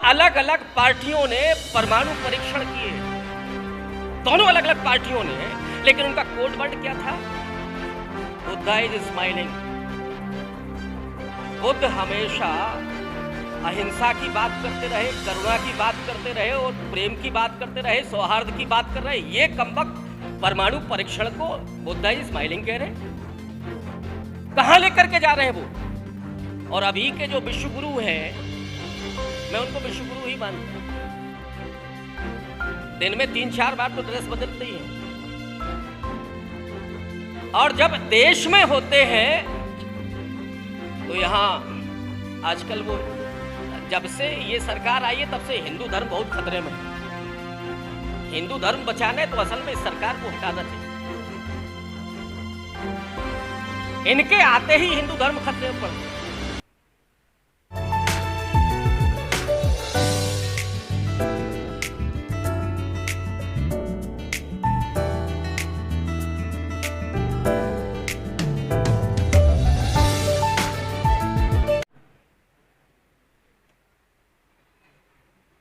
अलग अलग पार्टियों ने परमाणु परीक्षण किए, दोनों अलग अलग पार्टियों ने, लेकिन उनका कोड वर्ड क्या था? Buddha is smiling. बुद्ध हमेशा अहिंसा की बात करते रहे, करुणा की बात करते रहे और प्रेम की बात करते रहे, सौहार्द की बात कर रहे। ये कमबख्त परमाणु परीक्षण को बुद्ध इज स्माइलिंग कह रहे हैं। कहां लेकर के जा रहे हैं वो? और अभी के जो विश्व गुरु हैं, मैं उनको विश्व गुरु ही मानता हूं। दिन में 3-4 बार तो ड्रेस बदलते ही हैं, और जब देश में होते हैं तो यहां आजकल वो, जब से ये सरकार आई है तब से हिंदू धर्म बहुत खतरे में है। हिंदू धर्म बचाना है तो असल में इस सरकार को हटाना चाहिए। इनके आते ही हिंदू धर्म खतरे में पड़ता है।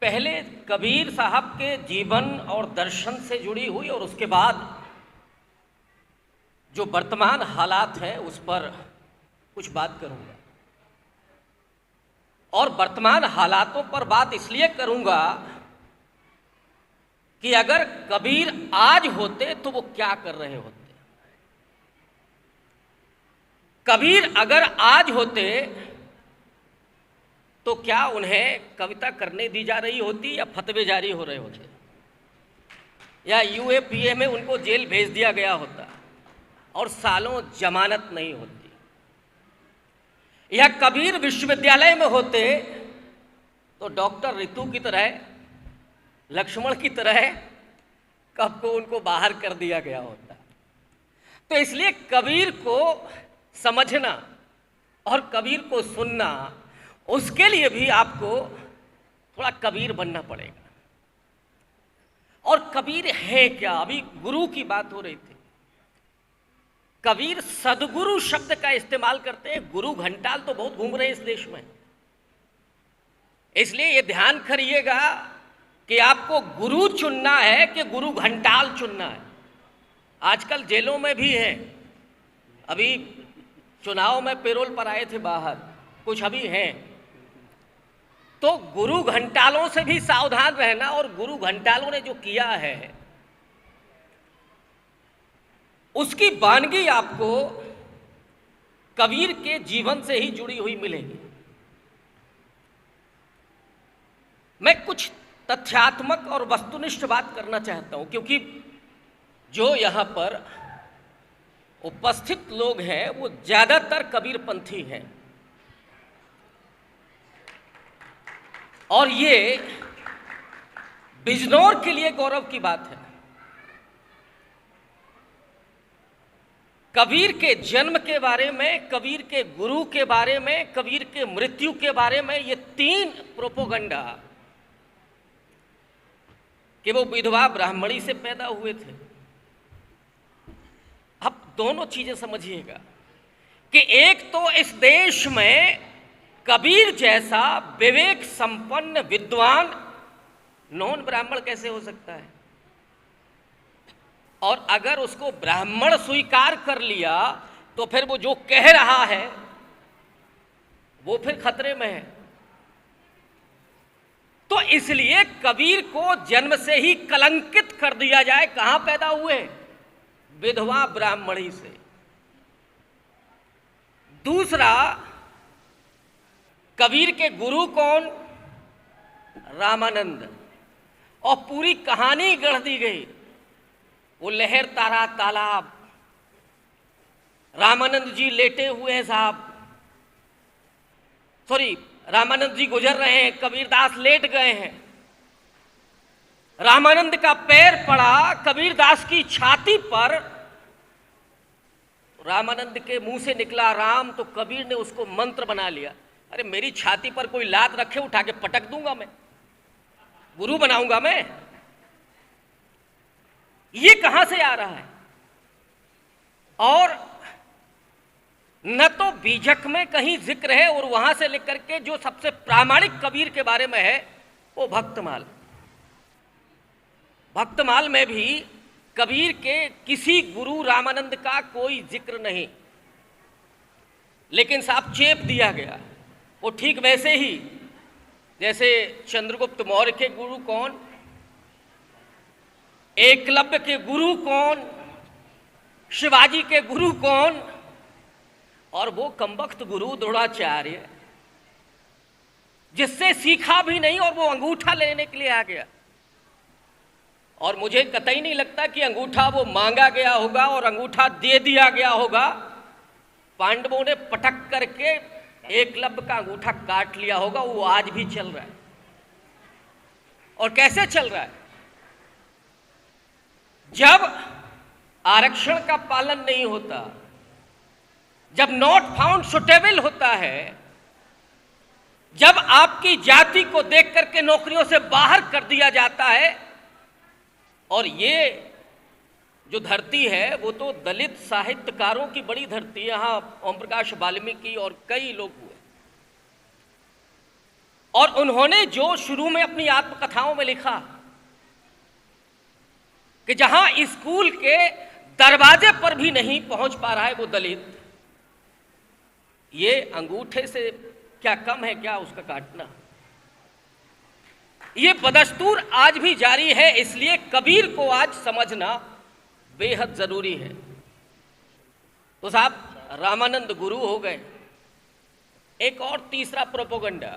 पहले कबीर साहब के जीवन और दर्शन से जुड़ी हुई और उसके बाद जो वर्तमान हालात हैं उस पर कुछ बात करूंगा। और वर्तमान हालातों पर बात इसलिए करूंगा कि अगर कबीर आज होते तो वो क्या कर रहे होते। कबीर अगर आज होते तो क्या उन्हें कविता करने दी जा रही होती या फतवे जारी हो रहे होते, या यूएपीए में उनको जेल भेज दिया गया होता और सालों जमानत नहीं होती, या कबीर विश्वविद्यालय में होते तो डॉक्टर रितु की तरह, लक्ष्मण की तरह कब को उनको बाहर कर दिया गया होता। तो इसलिए कबीर को समझना और कबीर को सुनना, उसके लिए भी आपको थोड़ा कबीर बनना पड़ेगा। और कबीर है क्या? अभी गुरु की बात हो रही थी। कबीर सदगुरु शब्द का इस्तेमाल करते हैं। गुरु घंटाल तो बहुत घूम रहे हैं इस देश में, इसलिए ये ध्यान करिएगा कि आपको गुरु चुनना है कि गुरु घंटाल चुनना है। आजकल जेलों में भी है, अभी चुनाव में पेरोल पर आए थे बाहर, कुछ अभी हैं। तो गुरु घंटालों से भी सावधान रहना। और गुरु घंटालों ने जो किया है उसकी वानगी आपको कबीर के जीवन से ही जुड़ी हुई मिलेगी। मैं कुछ तथ्यात्मक और वस्तुनिष्ठ बात करना चाहता हूं, क्योंकि जो यहां पर उपस्थित लोग हैं वो ज्यादातर कबीरपंथी हैं। और ये बिजनौर के लिए गौरव की बात है। कबीर के जन्म के बारे में, कबीर के गुरु के बारे में, कबीर के मृत्यु के बारे में ये 3 प्रोपोगंडा कि वो विधवा ब्राह्मणी से पैदा हुए थे। अब दोनों चीजें समझिएगा कि एक तो इस देश में कबीर जैसा विवेक संपन्न विद्वान नॉन ब्राह्मण कैसे हो सकता है, और अगर उसको ब्राह्मण स्वीकार कर लिया तो फिर वो जो कह रहा है वो फिर खतरे में है। तो इसलिए कबीर को जन्म से ही कलंकित कर दिया जाए। कहां पैदा हुए? विधवा ब्राह्मणी से। दूसरा, कबीर के गुरु कौन? रामानंद। और पूरी कहानी गढ़ दी गई, वो लहर तारा तालाब, रामानंद जी लेटे हुए हैं साहब, सॉरी रामानंद जी गुजर रहे हैं, कबीरदास लेट गए हैं, रामानंद का पैर पड़ा कबीरदास की छाती पर, रामानंद के मुंह से निकला राम, तो कबीर ने उसको मंत्र बना लिया। अरे मेरी छाती पर कोई लात रखे, उठा के पटक दूंगा मैं, गुरु बनाऊंगा मैं। ये कहां से आ रहा है? और न तो बीजक में कहीं जिक्र है, और वहां से लेकर के जो सबसे प्रामाणिक कबीर के बारे में है वो भक्तमाल। भक्तमाल में भी कबीर के किसी गुरु रामानंद का कोई जिक्र नहीं, लेकिन साहब चेप दिया गया। वो ठीक वैसे ही जैसे चंद्रगुप्त मौर्य के गुरु कौन, एकलव्य के गुरु कौन, शिवाजी के गुरु कौन, और वो कमबख्त गुरु द्रोणाचार्य जिससे सीखा भी नहीं और वो अंगूठा लेने के लिए आ गया। और मुझे कतई नहीं लगता कि अंगूठा वो मांगा गया होगा और अंगूठा दे दिया गया होगा। पांडवों ने पटक करके एकलव्य का अंगूठा काट लिया होगा। वो आज भी चल रहा है। और कैसे चल रहा है? जब आरक्षण का पालन नहीं होता, जब नॉट फाउंड सुटेबल होता है, जब आपकी जाति को देख करके नौकरियों से बाहर कर दिया जाता है, और ये जो धरती है वो तो दलित साहित्यकारों की बड़ी धरती है। यहां ओम प्रकाश वाल्मीकि और कई लोग हुए, और उन्होंने जो शुरू में अपनी आत्मकथाओं में लिखा कि जहां स्कूल के दरवाजे पर भी नहीं पहुंच पा रहा है वो दलित, ये अंगूठे से क्या कम है क्या उसका काटना? ये बदस्तूर आज भी जारी है। इसलिए कबीर को आज समझना बेहद जरूरी है। तो साहब रामानंद गुरु हो गए। एक और तीसरा प्रोपोगंडा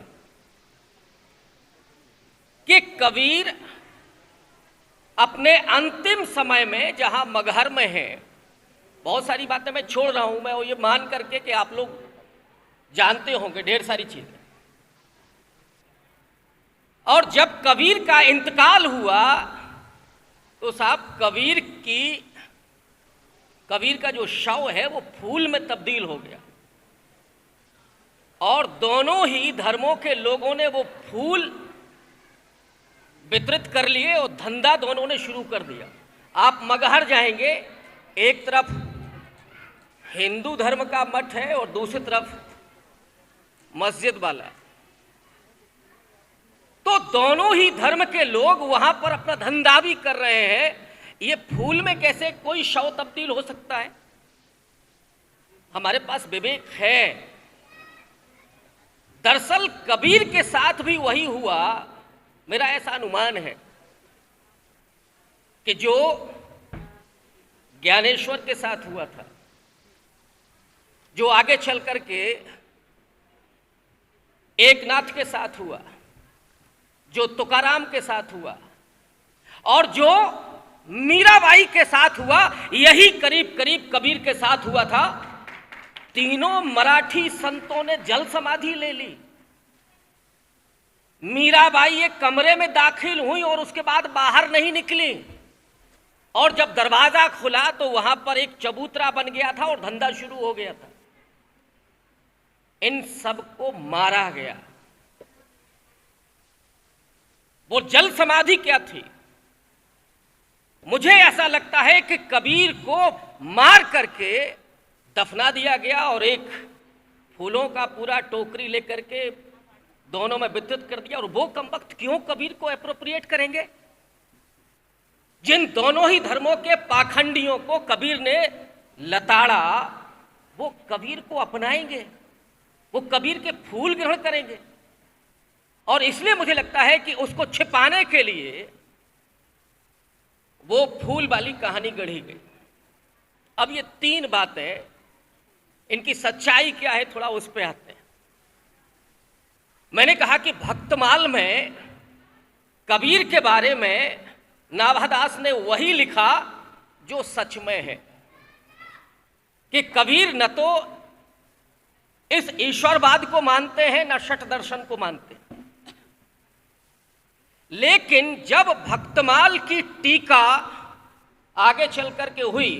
कि कबीर अपने अंतिम समय में जहां मगहर में है, बहुत सारी बातें मैं छोड़ रहा हूं, मैं ये मान करके कि आप लोग जानते होंगे ढेर सारी चीजें। और जब कबीर का इंतकाल हुआ तो साहब कबीर का जो शव है वो फूल में तब्दील हो गया, और दोनों ही धर्मों के लोगों ने वो फूल वितरित कर लिए और धंधा दोनों ने शुरू कर दिया। आप मगहर जाएंगे, एक तरफ हिंदू धर्म का मठ है और दूसरी तरफ मस्जिद वाला, तो दोनों ही धर्म के लोग वहां पर अपना धंधा भी कर रहे हैं। ये फूल में कैसे कोई शव तब्दील हो सकता है? हमारे पास विवेक है। दरअसल कबीर के साथ भी वही हुआ। मेरा ऐसा अनुमान है कि जो ज्ञानेश्वर के साथ हुआ था, जो आगे चल करके एकनाथ के साथ हुआ, जो तुकाराम के साथ हुआ, और जो मीराबाई के साथ हुआ, यही करीब करीब कबीर के साथ हुआ था। तीनों मराठी संतों ने जल समाधि ले ली। मीराबाई एक कमरे में दाखिल हुई और उसके बाद बाहर नहीं निकली, और जब दरवाजा खुला तो वहां पर एक चबूतरा बन गया था और धंधा शुरू हो गया था। इन सबको मारा गया। वो जल समाधि क्या थी? मुझे ऐसा लगता है कि कबीर को मार करके दफना दिया गया और एक फूलों का पूरा टोकरी लेकर के दोनों में वितरित कर दिया। और वो कमबख्त क्यों कबीर को एप्रोप्रिएट करेंगे? जिन दोनों ही धर्मों के पाखंडियों को कबीर ने लताड़ा, वो कबीर को अपनाएंगे, वो कबीर के फूल ग्रहण करेंगे। और इसलिए मुझे लगता है कि उसको छिपाने के लिए वो फूल वाली कहानी गढ़ी गई। अब ये तीन बातें, इनकी सच्चाई क्या है थोड़ा उस पे आते हैं। मैंने कहा कि भक्तमाल में कबीर के बारे में नाभादास ने वही लिखा जो सच में है, कि कबीर न तो इस ईश्वरवाद को मानते हैं न षट दर्शन को मानते हैं। लेकिन जब भक्तमाल की टीका आगे चल करके हुई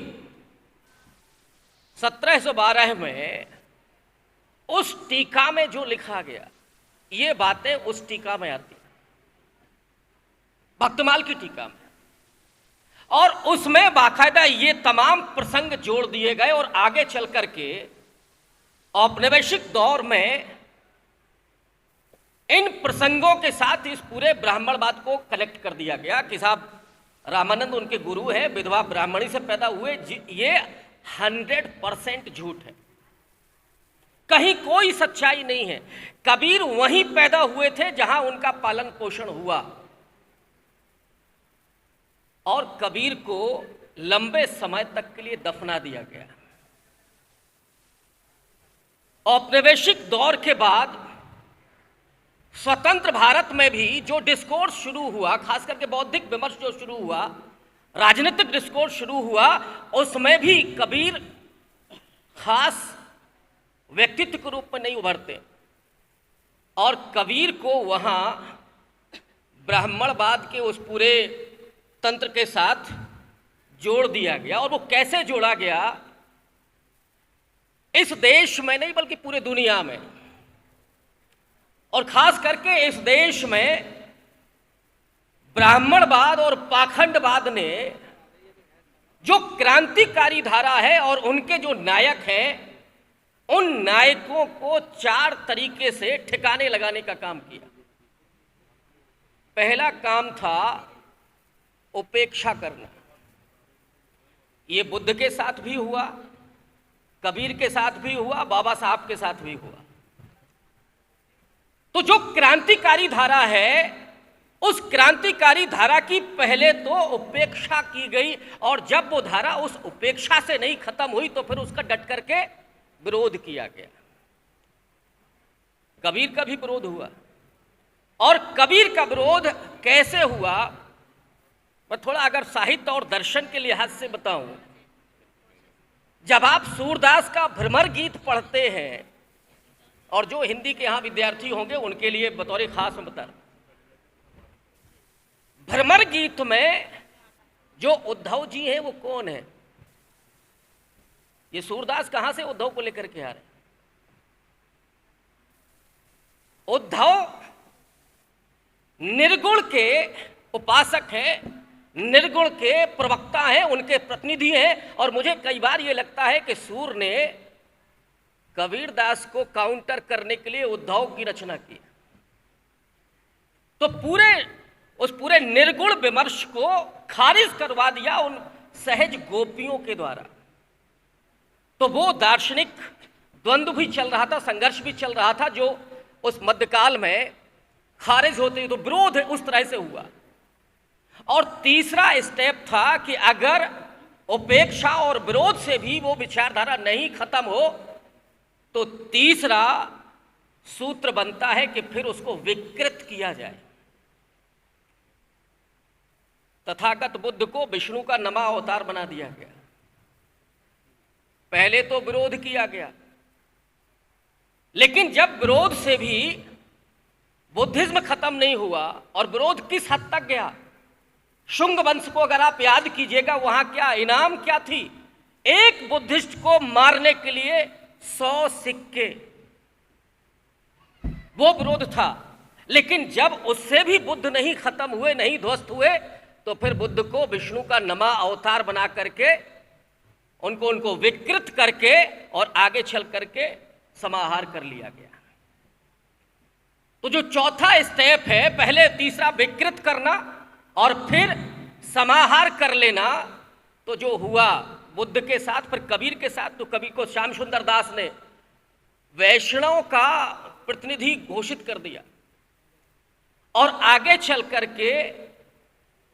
1712 में, उस टीका में जो लिखा गया, ये बातें उस टीका में आती, भक्तमाल की टीका में, और उसमें बाकायदा ये तमाम प्रसंग जोड़ दिए गए। और आगे चल करके औपनिवेशिक दौर में इन प्रसंगों के साथ इस पूरे ब्राह्मणवाद को कनेक्ट कर दिया गया कि साहब रामानंद उनके गुरु हैं, विधवा ब्राह्मणी से पैदा हुए। ये 100% झूठ है, कहीं कोई सच्चाई नहीं है। कबीर वहीं पैदा हुए थे जहां उनका पालन पोषण हुआ, और कबीर को लंबे समय तक के लिए दफना दिया गया। औपनिवेशिक दौर के बाद स्वतंत्र भारत में भी जो डिस्कोर्स शुरू हुआ, खास करके बौद्धिक विमर्श जो शुरू हुआ, राजनीतिक डिस्कोर्स शुरू हुआ, उसमें भी कबीर खास व्यक्तित्व के रूप में नहीं उभरते, और कबीर को वहां ब्राह्मणवाद के उस पूरे तंत्र के साथ जोड़ दिया गया। और वो कैसे जोड़ा गया, इस देश में नहीं बल्कि पूरे दुनिया में, और खास करके इस देश में ब्राह्मणवाद और पाखंडवाद ने जो क्रांतिकारी धारा है और उनके जो नायक हैं, उन नायकों को 4 तरीके से ठिकाने लगाने का काम किया। पहला काम था उपेक्षा करना। ये बुद्ध के साथ भी हुआ, कबीर के साथ भी हुआ, बाबा साहब के साथ भी हुआ। तो जो क्रांतिकारी धारा है, उस क्रांतिकारी धारा की पहले तो उपेक्षा की गई, और जब वो धारा उस उपेक्षा से नहीं खत्म हुई तो फिर उसका डट करके विरोध किया गया। कबीर का भी विरोध हुआ, और कबीर का विरोध कैसे हुआ, मैं थोड़ा अगर साहित्य और दर्शन के लिहाज से बताऊं, जब आप सूरदास का भ्रमर गीत पढ़ते हैं, और जो हिंदी के यहां विद्यार्थी होंगे उनके लिए बतौर खास मैं बता रहा हूं, भ्रमर गीत में जो उद्धव जी हैं वो कौन है? ये सूरदास कहां से उद्धव को लेकर के आ रहे? उद्धव निर्गुण के उपासक हैं, निर्गुण के प्रवक्ता हैं, उनके प्रतिनिधि हैं। और मुझे कई बार ये लगता है कि सूर ने कबीरदास को काउंटर करने के लिए उद्धव की रचना की। तो उस पूरे निर्गुण विमर्श को खारिज करवा दिया उन सहज गोपियों के द्वारा। तो वो दार्शनिक द्वंद्व भी चल रहा था, संघर्ष भी चल रहा था, जो उस मध्यकाल में खारिज होते, तो विरोध उस तरह से हुआ। और तीसरा स्टेप था कि अगर उपेक्षा और विरोध से भी वो विचारधारा नहीं खत्म हो, तो तीसरा सूत्र बनता है कि फिर उसको विकृत किया जाए। तथागत बुद्ध को विष्णु का नमा अवतार बना दिया गया। पहले तो विरोध किया गया, लेकिन जब विरोध से भी बुद्धिज्म खत्म नहीं हुआ, और विरोध किस हद तक गया, शुंग वंश को अगर आप याद कीजिएगा, वहां क्या इनाम क्या थी? एक बुद्धिस्ट को मारने के लिए 100 सिक्के, वो विरोध था। लेकिन जब उससे भी बुद्ध नहीं खत्म हुए, नहीं ध्वस्त हुए, तो फिर बुद्ध को विष्णु का नमा अवतार बना करके उनको विकृत करके और आगे चल करके समाहार कर लिया गया। तो जो चौथा स्टेप है, पहले तीसरा विकृत करना और फिर समाहार कर लेना, तो जो हुआ बुद्ध के साथ, फिर कबीर के साथ, तो कबीर को श्याम सुंदर दास ने वैष्णव का प्रतिनिधि घोषित कर दिया, और आगे चल करके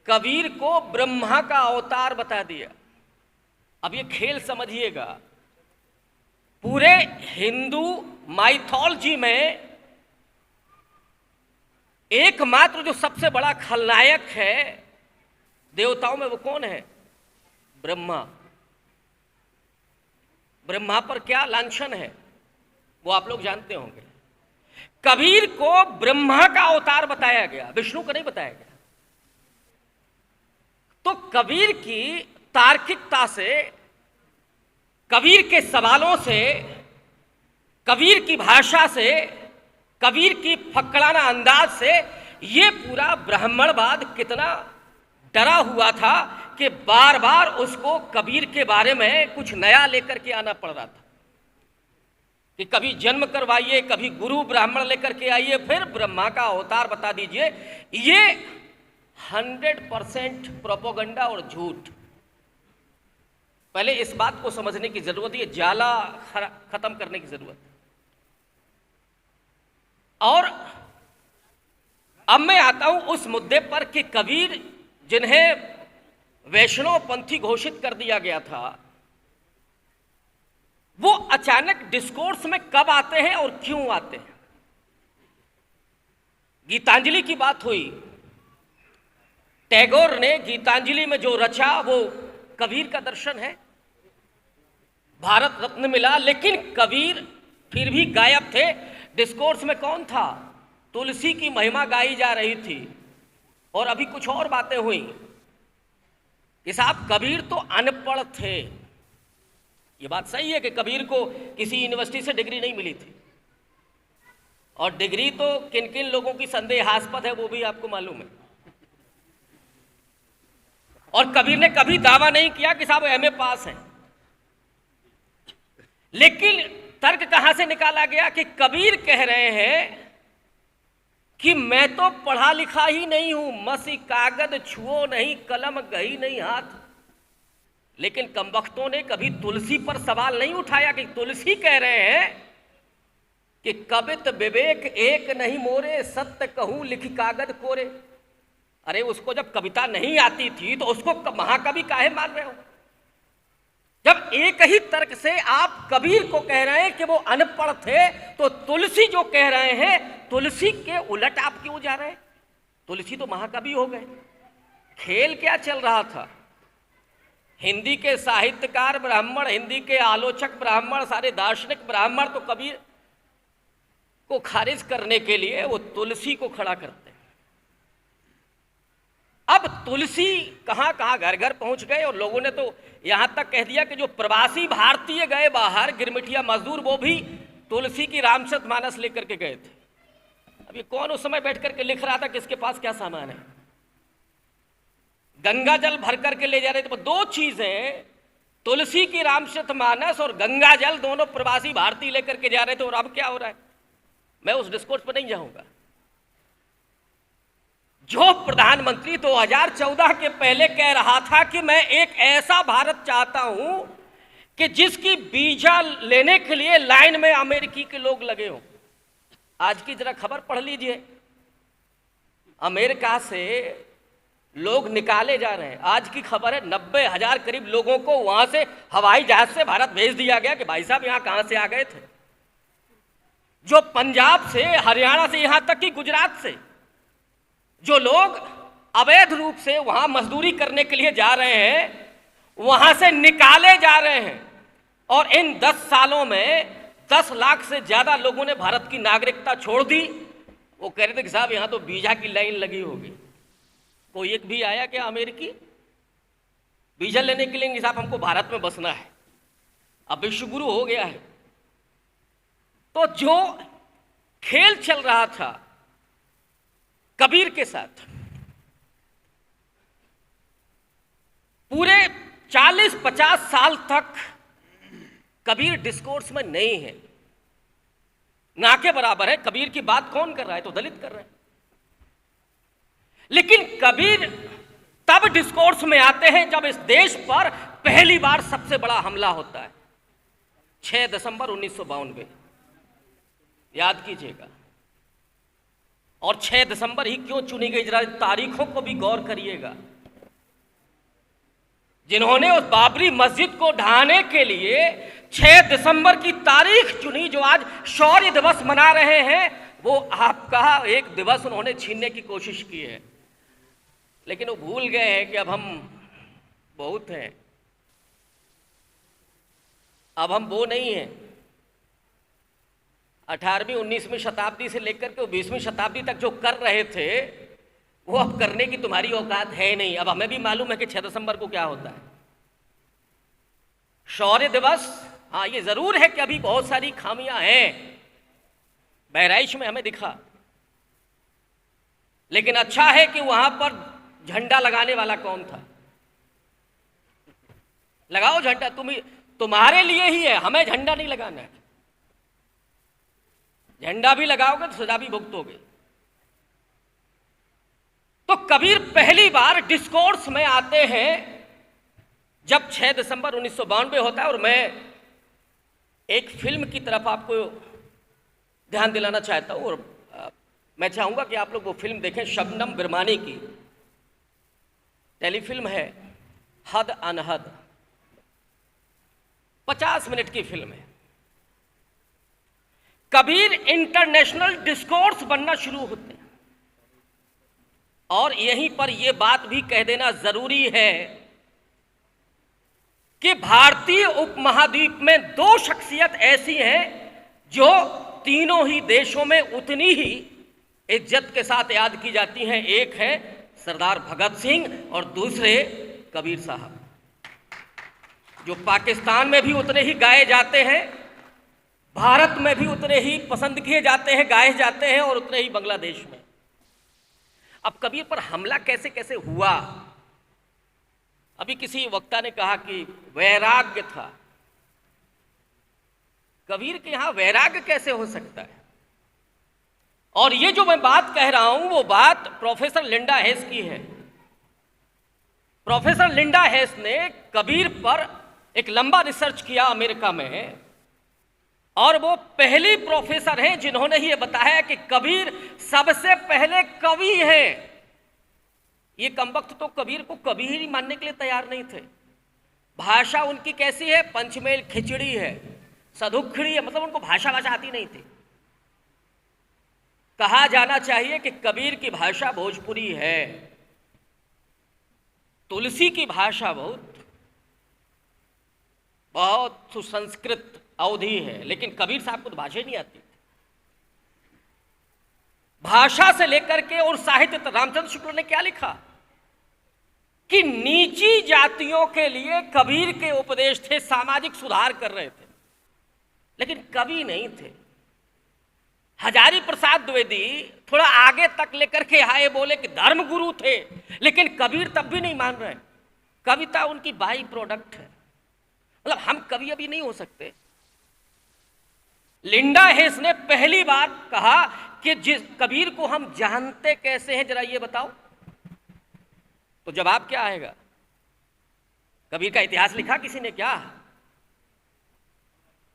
कबीर को ब्रह्मा का अवतार बता दिया। अब ये खेल समझिएगा, पूरे हिंदू माइथोलॉजी में एकमात्र जो सबसे बड़ा खलनायक है देवताओं में, वो कौन है? ब्रह्मा। ब्रह्मा पर क्या लांछन है वो आप लोग जानते होंगे। कबीर को ब्रह्मा का अवतार बताया गया, विष्णु को नहीं बताया गया। तो कबीर की तार्किकता से, कबीर के सवालों से, कबीर की भाषा से, कबीर की फक्कड़ाना अंदाज से ये पूरा ब्राह्मणवाद कितना डरा हुआ था कि बार बार उसको कबीर के बारे में कुछ नया लेकर के आना पड़ रहा था। कि कभी जन्म करवाइए, कभी गुरु ब्राह्मण लेकर के आइए, फिर ब्रह्मा का अवतार बता दीजिए। ये 100% प्रोपोगंडा और झूठ। पहले इस बात को समझने की जरूरत है, जाला खत्म करने की जरूरत है। और अब मैं आता हूं उस मुद्दे पर कि कबीर, जिन्हें वैष्णव पंथी घोषित कर दिया गया था, वो अचानक डिस्कोर्स में कब आते हैं और क्यों आते हैं। गीतांजलि की बात हुई, टैगोर ने गीतांजलि में जो रचा वो कबीर का दर्शन है, भारत रत्न मिला, लेकिन कबीर फिर भी गायब थे। डिस्कोर्स में कौन था? तुलसी की महिमा गाई जा रही थी और अभी कुछ और बातें हुई कि साहब कबीर तो अनपढ़ थे। ये बात सही है कि कबीर को किसी यूनिवर्सिटी से डिग्री नहीं मिली थी, और डिग्री तो किन किन लोगों की संदेहास्पद है वो भी आपको मालूम है। और कबीर ने कभी दावा नहीं किया कि साहब एमए पास हैं। लेकिन तर्क कहां से निकाला गया कि कबीर कह रहे हैं कि मैं तो पढ़ा लिखा ही नहीं हूं, मसी कागज छुओ नहीं, कलम गही नहीं हाथ। लेकिन कमबख्तों ने कभी तुलसी पर सवाल नहीं उठाया कि तुलसी कह रहे हैं कि कवित विवेक एक नहीं मोरे, सत्य कहूं लिखी कागज कोरे। अरे उसको जब कविता नहीं आती थी तो उसको महाकवि काहे मान रहे हो? जब एक ही तर्क से आप कबीर को कह रहे हैं कि वो अनपढ़ थे, तो तुलसी जो कह रहे हैं, तुलसी के उलट आप क्यों जा रहे हैं? तुलसी तो महाकवि हो गए। खेल क्या चल रहा था? हिंदी के साहित्यकार ब्राह्मण, हिंदी के आलोचक ब्राह्मण, सारे दार्शनिक ब्राह्मण तो कबीर को खारिज करने के लिए वो तुलसी को खड़ा करते हैं। अब तुलसी कहां कहां घर घर पहुंच गए, और लोगों ने तो यहां तक कह दिया कि जो प्रवासी भारतीय गए बाहर, गिरमिटिया मजदूर, वो भी तुलसी की रामचरितमानस लेकर के गए थे। अब ये कौन उस समय बैठ करके लिख रहा था किसके पास क्या सामान है? गंगा जल भर करके ले जा रहे थे। तो दो चीजें, तुलसी की रामचरितमानस और गंगा जल, दोनों प्रवासी भारतीय लेकर के जा रहे थे। और अब क्या हो रहा है, मैं उस डिस्कोर्स पर नहीं जाऊंगा। जो प्रधानमंत्री 2014 के पहले कह रहा था कि मैं एक ऐसा भारत चाहता हूं कि जिसकी वीजा लेने के लिए लाइन में अमेरिकी के लोग लगे हों। आज की जरा खबर पढ़ लीजिए, अमेरिका से लोग निकाले जा रहे हैं। आज की खबर है 90,000 करीब लोगों को वहां से हवाई जहाज से भारत भेज दिया गया कि भाई साहब यहां कहां से आ गए थे। जो पंजाब से, हरियाणा से, यहां तक कि गुजरात से जो लोग अवैध रूप से वहां मजदूरी करने के लिए जा रहे हैं, वहां से निकाले जा रहे हैं। और इन 10 सालों में 10 लाख से ज्यादा लोगों ने भारत की नागरिकता छोड़ दी। वो कह रहे थे कि साहब यहां तो वीजा की लाइन लगी होगी। कोई एक भी आया क्या अमेरिकी वीजा लेने के लिए? साहब हमको भारत में बसना है। अब विश्वगुरु हो गया है। तो जो खेल चल रहा था कबीर के साथ, पूरे 40-50 साल तक कबीर डिस्कोर्स में नहीं है, ना के बराबर है। कबीर की बात कौन कर रहा है? तो दलित कर रहे हैं। लेकिन कबीर तब डिस्कोर्स में आते हैं जब इस देश पर पहली बार सबसे बड़ा हमला होता है, 6 दिसंबर 1952। याद कीजिएगा। और 6 दिसंबर ही क्यों चुनी गई, जरा तारीखों को भी गौर करिएगा। जिन्होंने उस बाबरी मस्जिद को ढहाने के लिए 6 दिसंबर की तारीख चुनी, जो आज शौर्य दिवस मना रहे हैं, वो आपका एक दिवस उन्होंने छीनने की कोशिश की है। लेकिन वो भूल गए हैं कि अब हम बहुत हैं, अब हम वो नहीं हैं। 18वीं 19वीं शताब्दी से लेकर के 20वीं शताब्दी तक जो कर रहे थे, वो अब करने की तुम्हारी औकात है नहीं। अब हमें भी मालूम है कि 6 दिसंबर को क्या होता है, शौर्य दिवस। हाँ, ये जरूर है कि अभी बहुत सारी खामियां हैं, बहराइच में हमें दिखा। लेकिन अच्छा है कि वहां पर झंडा लगाने वाला कौन था? लगाओ झंडा, तुम्हारे लिए ही है, हमें झंडा नहीं लगाना है। झंडा भी लगाओगे तो सजा भी भुगतोगे। तो कबीर पहली बार डिस्कोर्स में आते हैं जब 6 दिसंबर 1992 होता है। और मैं एक फिल्म की तरफ आपको ध्यान दिलाना चाहता हूं, और मैं चाहूंगा कि आप लोग वो फिल्म देखें, शबनम बिरमानी की टेलीफिल्म है हद अनहद, 50 मिनट की फिल्म है। कबीर इंटरनेशनल डिस्कोर्स बनना शुरू होते हैं। और यहीं पर यह बात भी कह देना जरूरी है कि भारतीय उपमहाद्वीप में 2 शख्सियत ऐसी हैं जो तीनों ही देशों में उतनी ही इज्जत के साथ याद की जाती हैं। एक है सरदार भगत सिंह और दूसरे कबीर साहब, जो पाकिस्तान में भी उतने ही गाए जाते हैं, भारत में भी उतने ही पसंद किए जाते हैं, गाए जाते हैं, और उतने ही बांग्लादेश में। अब कबीर पर हमला कैसे कैसे हुआ? अभी किसी वक्ता ने कहा कि वैराग्य था। कबीर के यहां वैराग्य कैसे हो सकता है? और ये जो मैं बात कह रहा हूं वो बात प्रोफेसर लिंडा हेस की है। प्रोफेसर लिंडा हेस ने कबीर पर एक लंबा रिसर्च किया अमेरिका में, और वो पहली प्रोफेसर हैं जिन्होंने ये बताया कि कबीर सबसे पहले कवि हैं। ये कमबख्त तो कबीर को कभी ही मानने के लिए तैयार नहीं थे। भाषा उनकी कैसी है? पंचमेल खिचड़ी है, सधुखड़ी है, मतलब उनको भाषा आती नहीं थी। कहा जाना चाहिए कि कबीर की भाषा भोजपुरी है, तुलसी की भाषा बहुत सुसंस्कृत अवधि है, लेकिन कबीर साहब को तो भाषा ही नहीं आती। भाषा से लेकर के और साहित्य, रामचंद्र शुक्ल ने क्या लिखा कि नीची जातियों के लिए कबीर के उपदेश थे, सामाजिक सुधार कर रहे थे, लेकिन कवि नहीं थे। हजारी प्रसाद द्विवेदी थोड़ा आगे तक लेकर के आए, बोले कि धर्म गुरु थे, लेकिन कबीर तब भी नहीं मान रहे। कविता उनकी बाई प्रोडक्ट है, मतलब हम कवि अभी नहीं हो सकते। लिंडा हेस ने पहली बार कहा कि जिस कबीर को हम जानते कैसे हैं, जरा ये बताओ। तो जवाब क्या आएगा? कबीर का इतिहास लिखा किसी ने क्या?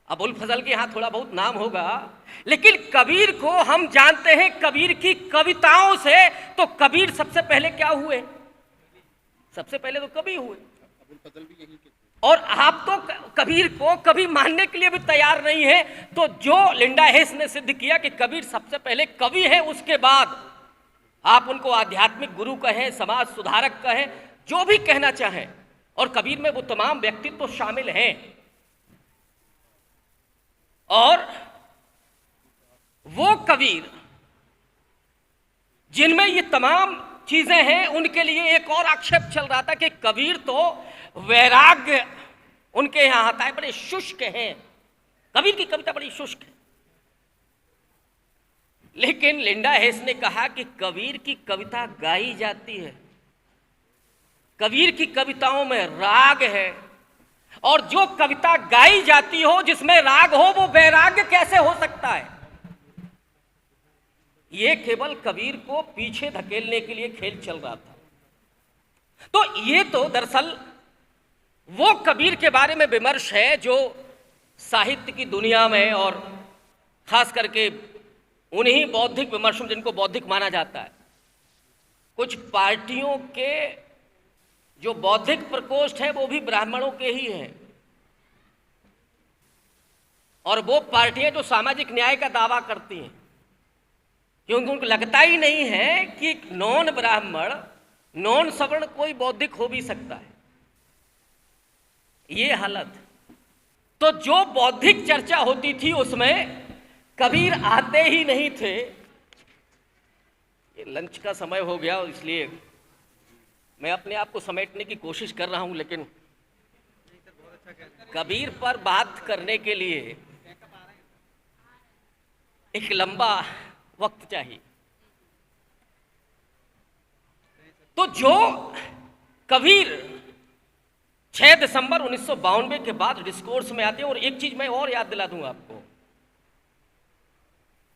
अबुल फजल के यहां थोड़ा बहुत नाम होगा, लेकिन कबीर को हम जानते हैं कबीर की कविताओं से। तो कबीर सबसे पहले क्या हुए? सबसे पहले तो कवि हुए। अबुल फजल भी यही के। और आप तो कबीर को कभी मानने के लिए भी तैयार नहीं है। तो जो लिंडा हेस ने सिद्ध किया कि कबीर सबसे पहले कवि है, उसके बाद आप उनको आध्यात्मिक गुरु कहें, समाज सुधारक कहें, जो भी कहना चाहें, और कबीर में वो तमाम व्यक्तित्व तो शामिल हैं। और वो कबीर जिनमें ये तमाम चीजें हैं, उनके लिए एक और आक्षेप चल रहा था कि कबीर तो वैराग्य उनके यहां आता है, बड़े शुष्क हैं, कबीर की कविता बड़ी शुष्क है। लेकिन लिंडा हेस ने कहा कि कबीर की कविता गाई जाती है, कबीर की कविताओं में राग है, और जो कविता गाई जाती हो जिसमें राग हो, वो वैराग्य कैसे हो सकता है? ये केवल कबीर को पीछे धकेलने के लिए खेल चल रहा था। तो ये तो दरअसल वो कबीर के बारे में विमर्श है जो साहित्य की दुनिया में, और खास करके उन्हीं बौद्धिक विमर्शों जिनको बौद्धिक माना जाता है, कुछ पार्टियों के जो बौद्धिक प्रकोष्ठ है वो भी ब्राह्मणों के ही हैं, और वो पार्टियां जो सामाजिक न्याय का दावा करती हैं, क्योंकि उनको लगता ही नहीं है कि नॉन ब्राह्मण, नॉन सवर्ण कोई बौद्धिक हो भी सकता है। ये हालत। तो जो बौद्धिक चर्चा होती थी उसमें कबीर आते ही नहीं थे। ये लंच का समय हो गया, इसलिए मैं अपने आप को समेटने की कोशिश कर रहा हूं, लेकिन कबीर पर बात करने के लिए एक लंबा वक्त चाहिए। तो जो कबीर 6 दिसंबर 1992 के बाद डिस्कोर्स में आते हैं, और एक चीज मैं और याद दिला दूंगा आपको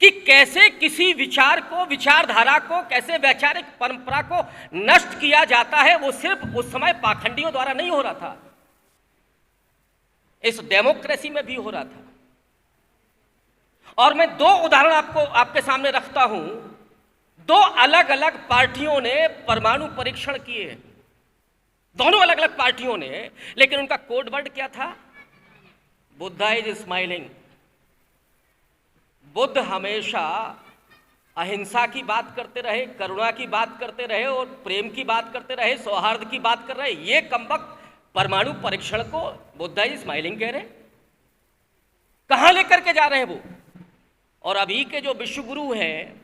कि कैसे किसी विचार को, विचारधारा को, कैसे वैचारिक परंपरा को नष्ट किया जाता है, वो सिर्फ उस समय पाखंडियों द्वारा नहीं हो रहा था, इस डेमोक्रेसी में भी हो रहा था। और मैं दो उदाहरण आपके सामने रखता हूं। दो अलग अलग पार्टियों ने परमाणु परीक्षण किए, दोनों अलग अलग पार्टियों ने, लेकिन उनका कोड वर्ड क्या था? Buddha is smiling. बुद्ध हमेशा अहिंसा की बात करते रहे, करुणा की बात करते रहे और प्रेम की बात करते रहे, सौहार्द की बात कर रहे। ये कमबख्त परमाणु परीक्षण को बुद्धा इज स्माइलिंग कह रहे। कहां लेकर के जा रहे हैं वो? और अभी के जो विश्वगुरु हैं,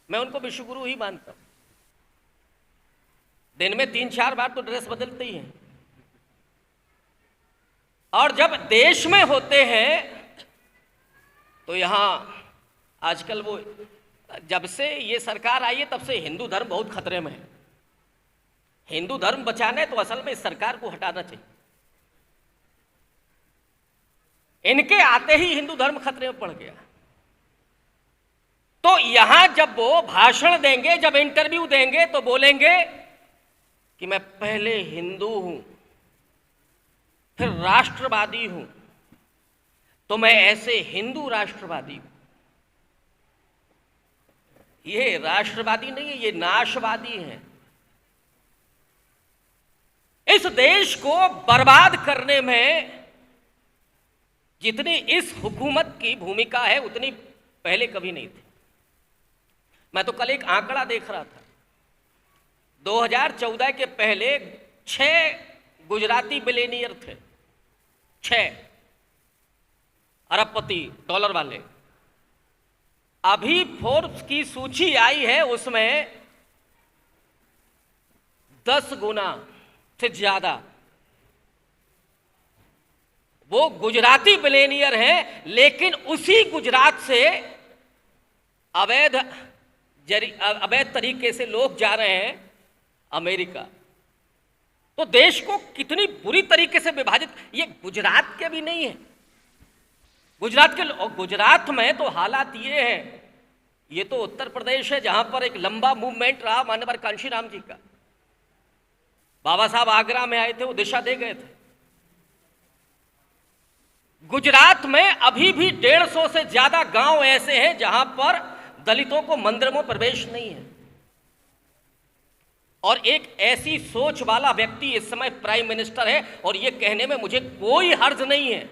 मैं उनको विश्वगुरु ही मानता हूं। दिन में 3-4 बार तो ड्रेस बदलते ही हैं, और जब देश में होते हैं तो यहां आजकल वो, जब से ये सरकार आई है तब से हिंदू धर्म बहुत खतरे में है। हिंदू धर्म बचाना है तो असल में इस सरकार को हटाना चाहिए। इनके आते ही हिंदू धर्म खतरे में पड़ गया। तो यहां जब वो भाषण देंगे, जब इंटरव्यू देंगे, तो बोलेंगे कि मैं पहले हिंदू हूं, फिर राष्ट्रवादी हूं, तो मैं ऐसे हिंदू राष्ट्रवादी हूं। ये राष्ट्रवादी नहीं है, ये नाशवादी है। इस देश को बर्बाद करने में जितनी इस हुकूमत की भूमिका है उतनी पहले कभी नहीं थी। मैं तो कल एक आंकड़ा देख रहा था, 2014 के पहले 6 गुजराती बिलियनियर थे, 6 अरबपति डॉलर वाले। अभी फोर्ब्स की सूची आई है, उसमें 10 गुना से ज्यादा वो गुजराती बिलियनियर हैं। लेकिन उसी गुजरात से अवैध तरीके से लोग जा रहे हैं अमेरिका। तो देश को कितनी बुरी तरीके से विभाजित, ये गुजरात के भी नहीं है, गुजरात में तो हालात ये हैं, ये तो उत्तर प्रदेश है जहां पर एक लंबा मूवमेंट रहा माननीय कांशीराम जी का। बाबा साहब आगरा में आए थे, वो दिशा दे गए थे। गुजरात में अभी भी 150 से ज्यादा गांव ऐसे हैं जहां पर दलितों को मंदिरों में प्रवेश नहीं है। और एक ऐसी सोच वाला व्यक्ति इस समय प्राइम मिनिस्टर है, और यह कहने में मुझे कोई हर्ज नहीं है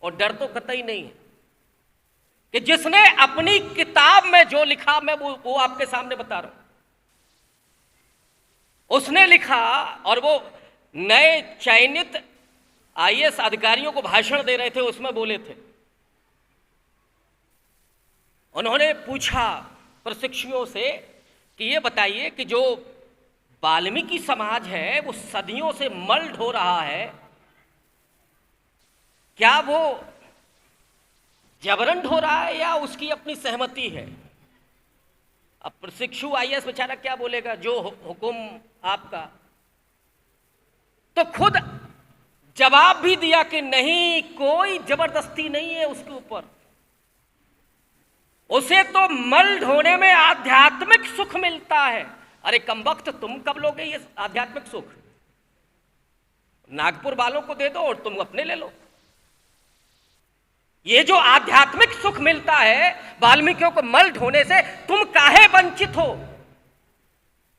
और डर तो कतई नहीं है कि जिसने अपनी किताब में जो लिखा, मैं वो आपके सामने बता रहा हूं। उसने लिखा, और वो नए चयनित आईएएस अधिकारियों को भाषण दे रहे थे, उसमें बोले थे, उन्होंने पूछा प्रशिक्षुओं से कि ये बताइए कि जो वाल्मीकि समाज है वो सदियों से मल्ड हो रहा है, क्या वो जबरन हो रहा है या उसकी अपनी सहमति है? अब प्रशिक्षु आईएएस बेचारा क्या बोलेगा, जो हुक्म आपका। तो खुद जवाब भी दिया कि नहीं, कोई जबरदस्ती नहीं है उसके ऊपर, उसे तो मल्ड होने में आध्यात्मिक सुख मिलता है। अरे कमबख्त, तुम कब लोगे ये आध्यात्मिक सुख? नागपुर वालों को दे दो और तुम अपने ले लो। ये जो आध्यात्मिक सुख मिलता है वाल्मीकियों को मल्ड होने से, तुम काहे वंचित हो?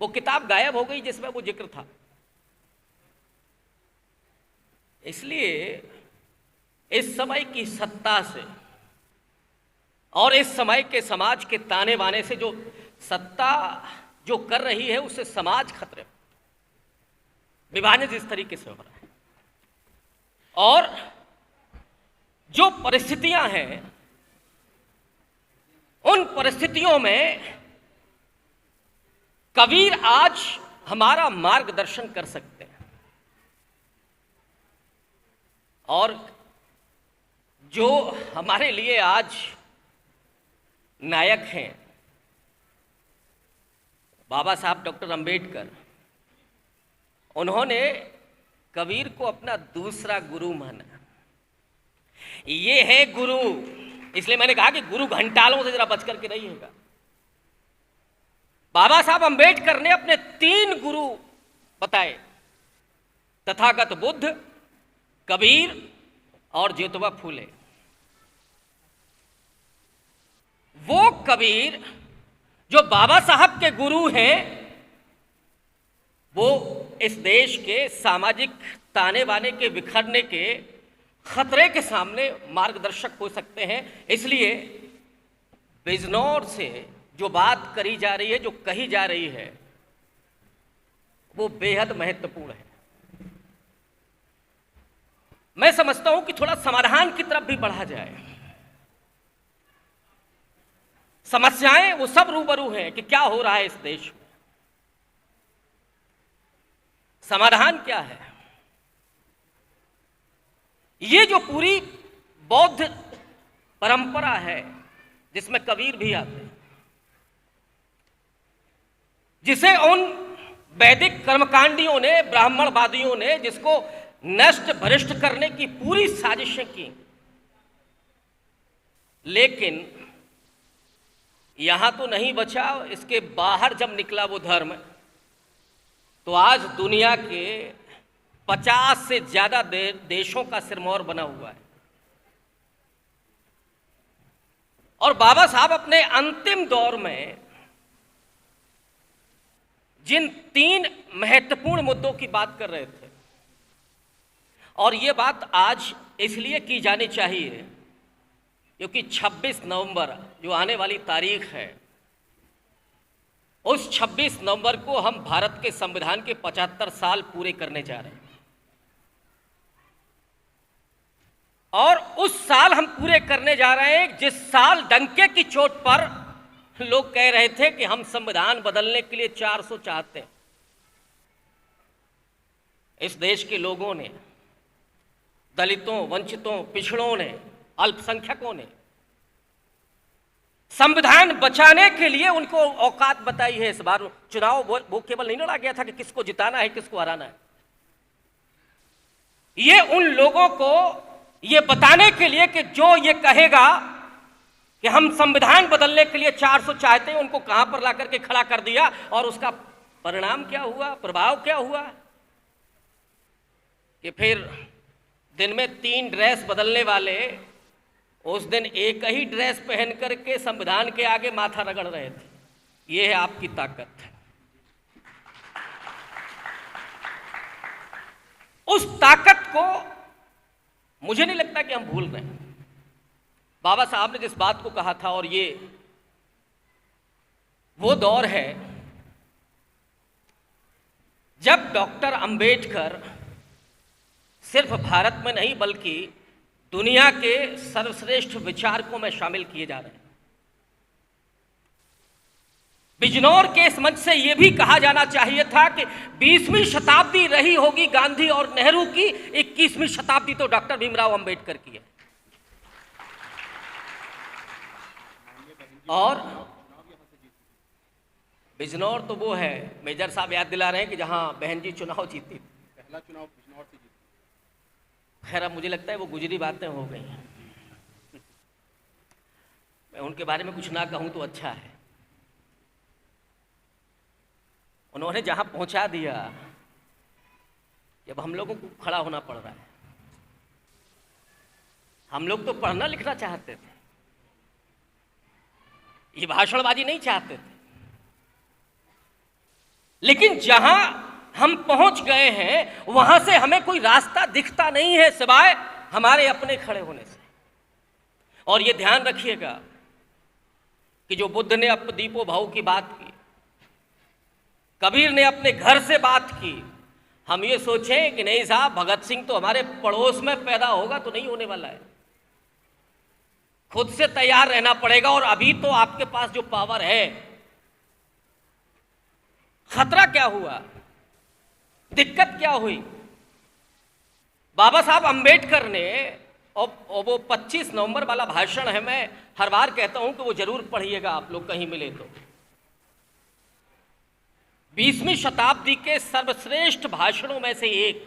वो किताब गायब हो गई जिसमें वो जिक्र था। इसलिए इस समय की सत्ता से और इस समय के समाज के ताने बाने से जो सत्ता जो कर रही है, उससे समाज खतरे में, विभाजन इस तरीके से हो रहा है। और जो परिस्थितियां हैं, उन परिस्थितियों में कबीर आज हमारा मार्गदर्शन कर सकते हैं। और जो हमारे लिए आज नायक हैं, बाबा साहब डॉक्टर अंबेडकर, उन्होंने कबीर को अपना दूसरा गुरु माना। ये है गुरु इसलिए मैंने कहा कि गुरु घंटालों से जरा बच करके रहिएगा। बाबा साहब अंबेडकर ने अपने 3 गुरु बताए, तथागत बुद्ध, कबीर और ज्योतिबा फूले। वो कबीर जो बाबा साहब के गुरु हैं, वो इस देश के सामाजिक ताने बाने के बिखरने के खतरे के सामने मार्गदर्शक हो सकते हैं। इसलिए बिजनौर से जो बात करी जा रही है, जो कही जा रही है, वो बेहद महत्वपूर्ण है। मैं समझता हूं कि थोड़ा समाधान की तरफ भी बढ़ा जाए। समस्याएं वो सब रूबरू हैं कि क्या हो रहा है इस देश में, समाधान क्या है। ये जो पूरी बौद्ध परंपरा है जिसमें कबीर भी आते हैं, जिसे उन वैदिक कर्मकांडियों ने, ब्राह्मणवादियों ने, जिसको नष्ट भ्रष्ट करने की पूरी साजिशें की, लेकिन यहां तो नहीं बचा। इसके बाहर जब निकला वो धर्म, तो आज दुनिया के 50 से ज्यादा देशों का सिरमौर बना हुआ है। और बाबा साहब अपने अंतिम दौर में जिन 3 महत्वपूर्ण मुद्दों की बात कर रहे थे, और ये बात आज इसलिए की जानी चाहिए क्योंकि 26 नवंबर जो आने वाली तारीख है, उस 26 नवंबर को हम भारत के संविधान के 75 साल पूरे करने जा रहे हैं। और उस साल हम पूरे करने जा रहे हैं जिस साल डंके की चोट पर लोग कह रहे थे कि हम संविधान बदलने के लिए 400 चाहते हैं। इस देश के लोगों ने, दलितों, वंचितों, पिछड़ों ने, अल्पसंख्यकों ने संविधान बचाने के लिए उनको औकात बताई है। इस बार चुनाव वो केवल नहीं लड़ा गया था कि किसको जिताना है, किसको हराना है। ये उन लोगों को ये बताने के लिए कि जो ये कहेगा कि हम संविधान बदलने के लिए 400 चाहते हैं, उनको कहां पर ला करके खड़ा कर दिया। और उसका परिणाम क्या हुआ, प्रभाव क्या हुआ कि फिर दिन में 3 ड्रेस बदलने वाले उस दिन एक ही ड्रेस पहन करके संविधान के आगे माथा रगड़ रहे थे। यह है आपकी ताकत। उस ताकत को मुझे नहीं लगता कि हम भूल रहे हैं। बाबा साहब ने जिस बात को कहा था, और ये वो दौर है जब डॉक्टर अंबेडकर सिर्फ भारत में नहीं बल्कि दुनिया के सर्वश्रेष्ठ विचारकों में शामिल किए जा रहे हैं। बिजनौर के इस मंच से यह भी कहा जाना चाहिए था कि 20वीं शताब्दी रही होगी गांधी और नेहरू की, 21वीं शताब्दी तो डॉक्टर भीमराव अंबेडकर की है। और बिजनौर तो वो है, मेजर साहब याद दिला रहे हैं कि जहां बहन जी चुनाव जीती, पहला चुनाव बिजनौर से जीती। खैर अब मुझे लगता है वो गुजरी बातें हो गई हैं, मैं उनके बारे में कुछ ना कहूं तो अच्छा है। उन्होंने जहां पहुंचा दिया, जब हम लोगों को खड़ा होना पड़ रहा है। हम लोग तो पढ़ना लिखना चाहते थे, ये भाषणबाजी नहीं चाहते थे, लेकिन जहां हम पहुंच गए हैं वहां से हमें कोई रास्ता दिखता नहीं है सिवाय हमारे अपने खड़े होने से। और ये ध्यान रखिएगा कि जो बुद्ध ने अपने दीपो भाव की बात की, कबीर ने अपने घर से बात की, हम ये सोचें कि नहीं साहब भगत सिंह तो हमारे पड़ोस में पैदा होगा तो नहीं होने वाला है। खुद से तैयार रहना पड़ेगा। और अभी तो आपके पास जो पावर है, खतरा क्या हुआ, दिक्कत क्या हुई। बाबा साहब अंबेडकर ने, और वो 25 नवंबर वाला भाषण है, मैं हर बार कहता हूं कि वो जरूर पढ़िएगा आप लोग कहीं मिले तो। 20वीं शताब्दी के सर्वश्रेष्ठ भाषणों में से एक।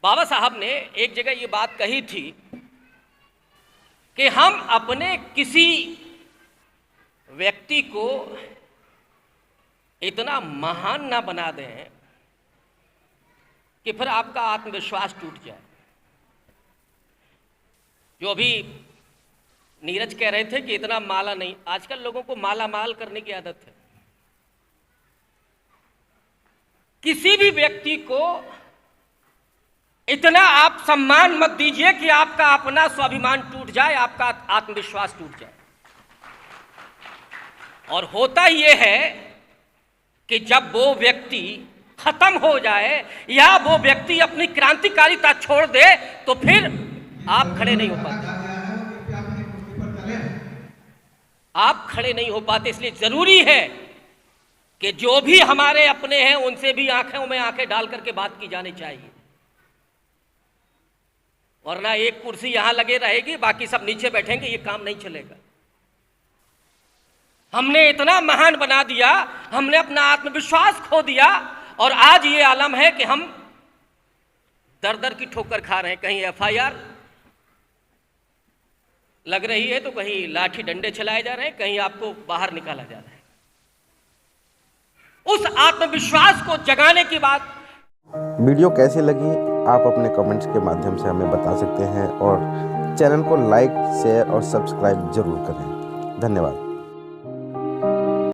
बाबा साहब ने एक जगह ये बात कही थी कि हम अपने किसी व्यक्ति को इतना महान ना बना दें कि फिर आपका आत्मविश्वास टूट जाए। जो अभी नीरज कह रहे थे कि इतना माला नहीं, आजकल लोगों को माला माल करने की आदत है। किसी भी व्यक्ति को इतना आप सम्मान मत दीजिए कि आपका अपना स्वाभिमान टूट जाए, आपका आत्मविश्वास टूट जाए। और होता यह है कि जब वो व्यक्ति खत्म हो जाए या वो व्यक्ति अपनी क्रांतिकारिता छोड़ दे तो फिर आप खड़े नहीं हो पाते, आप खड़े नहीं हो पाते। इसलिए जरूरी है कि जो भी हमारे अपने हैं उनसे भी आंखों में आंखें डाल करके बात की जानी चाहिए, वरना एक कुर्सी यहां लगे रहेगी, बाकी सब नीचे बैठेंगे, ये काम नहीं चलेगा। हमने इतना महान बना दिया, हमने अपना आत्मविश्वास खो दिया और आज ये आलम है कि हम दर दर की ठोकर खा रहे हैं। कहीं एफआईआर लग रही है तो कहीं लाठी डंडे चलाए जा रहे हैं, कहीं आपको बाहर निकाला जा रहा है। उस आत्मविश्वास को जगाने की बात। वीडियो कैसी लगी आप अपने कमेंट्स के माध्यम से हमें बता सकते हैं और चैनल को लाइक, शेयर और सब्सक्राइब जरूर करें। धन्यवाद।